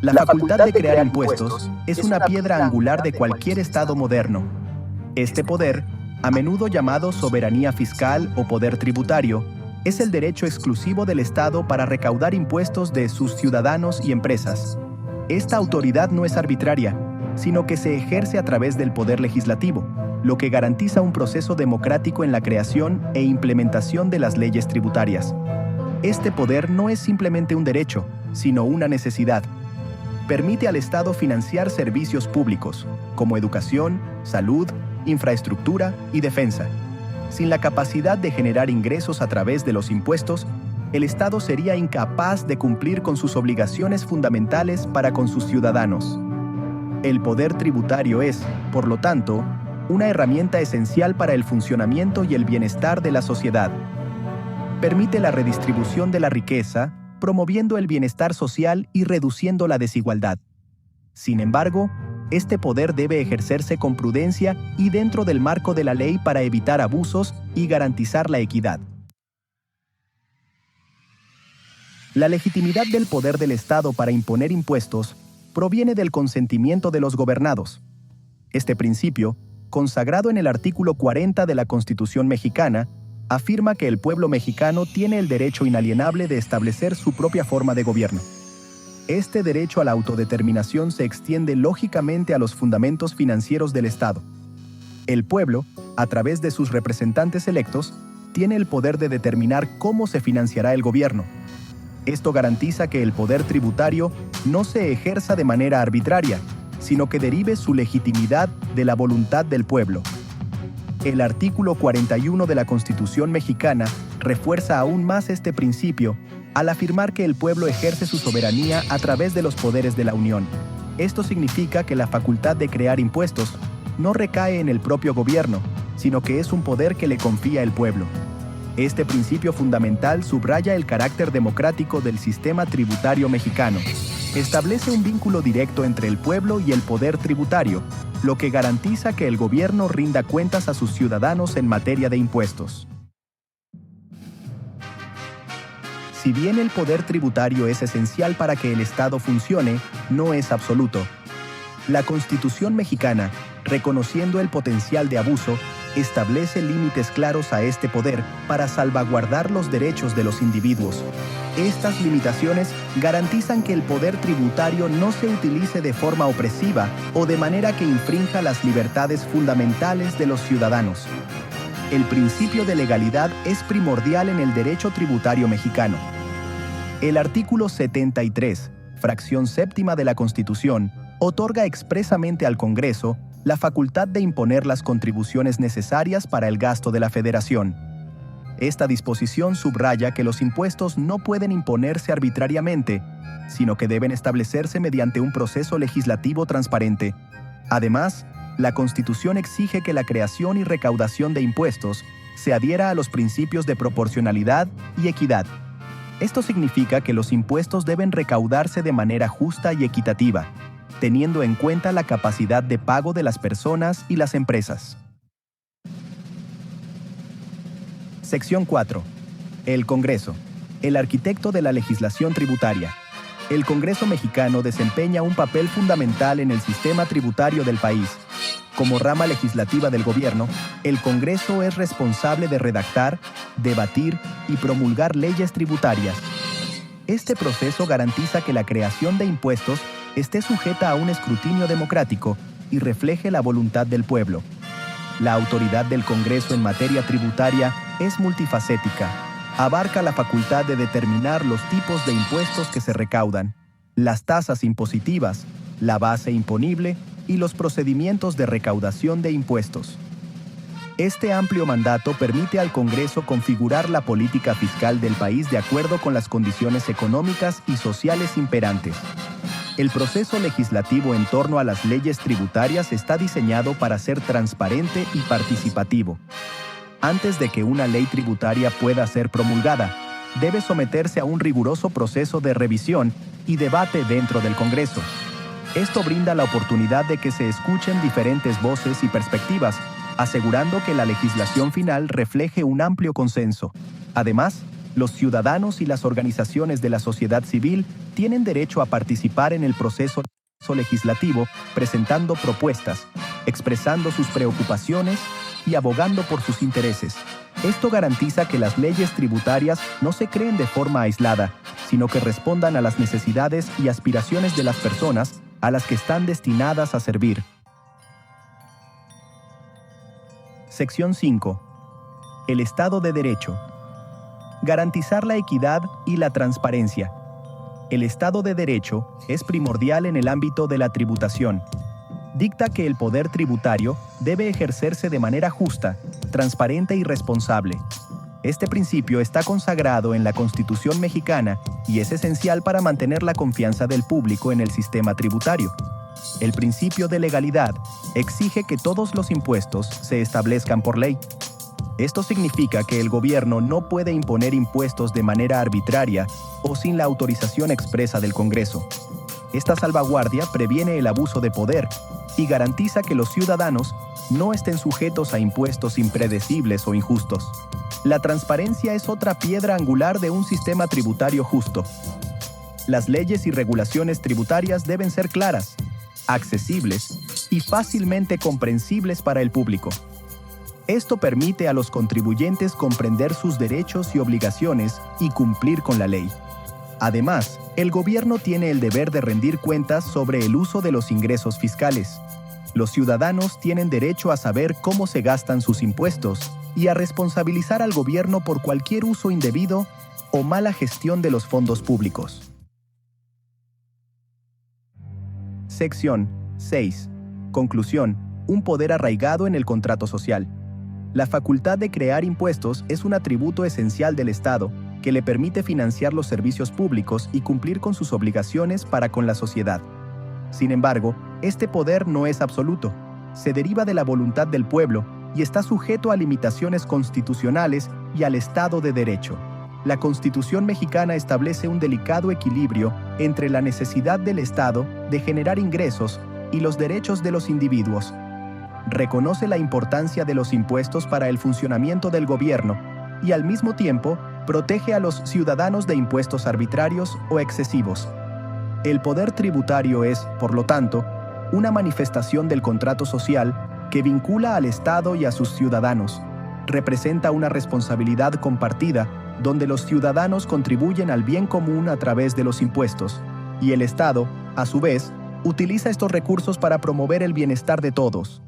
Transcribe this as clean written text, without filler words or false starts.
La facultad de crear impuestos es una piedra angular de cualquier Estado moderno. Este poder, a menudo llamado soberanía fiscal o poder tributario, es el derecho exclusivo del Estado para recaudar impuestos de sus ciudadanos y empresas. Esta autoridad no es arbitraria, sino que se ejerce a través del poder legislativo, lo que garantiza un proceso democrático en la creación e implementación de las leyes tributarias. Este poder no es simplemente un derecho, sino una necesidad. Permite al Estado financiar servicios públicos, como educación, salud, infraestructura y defensa. Sin la capacidad de generar ingresos a través de los impuestos, el Estado sería incapaz de cumplir con sus obligaciones fundamentales para con sus ciudadanos. El poder tributario es, por lo tanto, una herramienta esencial para el funcionamiento y el bienestar de la sociedad. Permite la redistribución de la riqueza, promoviendo el bienestar social y reduciendo la desigualdad. Sin embargo, este poder debe ejercerse con prudencia y dentro del marco de la ley para evitar abusos y garantizar la equidad. La legitimidad del poder del Estado para imponer impuestos proviene del consentimiento de los gobernados. Este principio, consagrado en el artículo 40 de la Constitución mexicana, afirma que el pueblo mexicano tiene el derecho inalienable de establecer su propia forma de gobierno. Este derecho a la autodeterminación se extiende lógicamente a los fundamentos financieros del Estado. El pueblo, a través de sus representantes electos, tiene el poder de determinar cómo se financiará el gobierno. Esto garantiza que el poder tributario no se ejerza de manera arbitraria, sino que derive su legitimidad de la voluntad del pueblo. El artículo 41 de la Constitución mexicana refuerza aún más este principio al afirmar que el pueblo ejerce su soberanía a través de los poderes de la Unión. Esto significa que la facultad de crear impuestos no recae en el propio gobierno, sino que es un poder que le confía el pueblo. Este principio fundamental subraya el carácter democrático del sistema tributario mexicano. Establece un vínculo directo entre el pueblo y el poder tributario, lo que garantiza que el gobierno rinda cuentas a sus ciudadanos en materia de impuestos. Si bien el poder tributario es esencial para que el Estado funcione, no es absoluto. La Constitución mexicana, reconociendo el potencial de abuso, establece límites claros a este poder para salvaguardar los derechos de los individuos. Estas limitaciones garantizan que el poder tributario no se utilice de forma opresiva o de manera que infrinja las libertades fundamentales de los ciudadanos. El principio de legalidad es primordial en el derecho tributario mexicano. El artículo 73, fracción séptima de la Constitución, otorga expresamente al Congreso la facultad de imponer las contribuciones necesarias para el gasto de la Federación. Esta disposición subraya que los impuestos no pueden imponerse arbitrariamente, sino que deben establecerse mediante un proceso legislativo transparente. Además, la Constitución exige que la creación y recaudación de impuestos se adhiera a los principios de proporcionalidad y equidad. Esto significa que los impuestos deben recaudarse de manera justa y equitativa, teniendo en cuenta la capacidad de pago de las personas y las empresas. Sección 4. El Congreso, el arquitecto de la legislación tributaria. El Congreso mexicano desempeña un papel fundamental en el sistema tributario del país. Como rama legislativa del gobierno, el Congreso es responsable de redactar, debatir y promulgar leyes tributarias. Este proceso garantiza que la creación de impuestos esté sujeta a un escrutinio democrático y refleje la voluntad del pueblo. La autoridad del Congreso en materia tributaria es multifacética. Abarca la facultad de determinar los tipos de impuestos que se recaudan, las tasas impositivas, la base imponible y los procedimientos de recaudación de impuestos. Este amplio mandato permite al Congreso configurar la política fiscal del país de acuerdo con las condiciones económicas y sociales imperantes. El proceso legislativo en torno a las leyes tributarias está diseñado para ser transparente y participativo. Antes de que una ley tributaria pueda ser promulgada, debe someterse a un riguroso proceso de revisión y debate dentro del Congreso. Esto brinda la oportunidad de que se escuchen diferentes voces y perspectivas, asegurando que la legislación final refleje un amplio consenso. Además, Los ciudadanos y las organizaciones de la sociedad civil tienen derecho a participar en el proceso legislativo presentando propuestas, expresando sus preocupaciones y abogando por sus intereses. Esto garantiza que las leyes tributarias no se creen de forma aislada, sino que respondan a las necesidades y aspiraciones de las personas a las que están destinadas a servir. Sección 5. El Estado de Derecho. Garantizar la equidad y la transparencia. El Estado de Derecho es primordial en el ámbito de la tributación. Dicta que el poder tributario debe ejercerse de manera justa, transparente y responsable. Este principio está consagrado en la Constitución mexicana y es esencial para mantener la confianza del público en el sistema tributario. El principio de legalidad exige que todos los impuestos se establezcan por ley. Esto significa que el gobierno no puede imponer impuestos de manera arbitraria o sin la autorización expresa del Congreso. Esta salvaguardia previene el abuso de poder y garantiza que los ciudadanos no estén sujetos a impuestos impredecibles o injustos. La transparencia es otra piedra angular de un sistema tributario justo. Las leyes y regulaciones tributarias deben ser claras, accesibles y fácilmente comprensibles para el público. Esto permite a los contribuyentes comprender sus derechos y obligaciones y cumplir con la ley. Además, el gobierno tiene el deber de rendir cuentas sobre el uso de los ingresos fiscales. Los ciudadanos tienen derecho a saber cómo se gastan sus impuestos y a responsabilizar al gobierno por cualquier uso indebido o mala gestión de los fondos públicos. Sección 6. Conclusión. Un poder arraigado en el contrato social. La facultad de crear impuestos es un atributo esencial del Estado que le permite financiar los servicios públicos y cumplir con sus obligaciones para con la sociedad. Sin embargo, este poder no es absoluto. Se deriva de la voluntad del pueblo y está sujeto a limitaciones constitucionales y al Estado de Derecho. La Constitución mexicana establece un delicado equilibrio entre la necesidad del Estado de generar ingresos y los derechos de los individuos. Reconoce la importancia de los impuestos para el funcionamiento del gobierno y al mismo tiempo protege a los ciudadanos de impuestos arbitrarios o excesivos. El poder tributario es, por lo tanto, una manifestación del contrato social que vincula al Estado y a sus ciudadanos. Representa una responsabilidad compartida donde los ciudadanos contribuyen al bien común a través de los impuestos, y el Estado, a su vez, utiliza estos recursos para promover el bienestar de todos.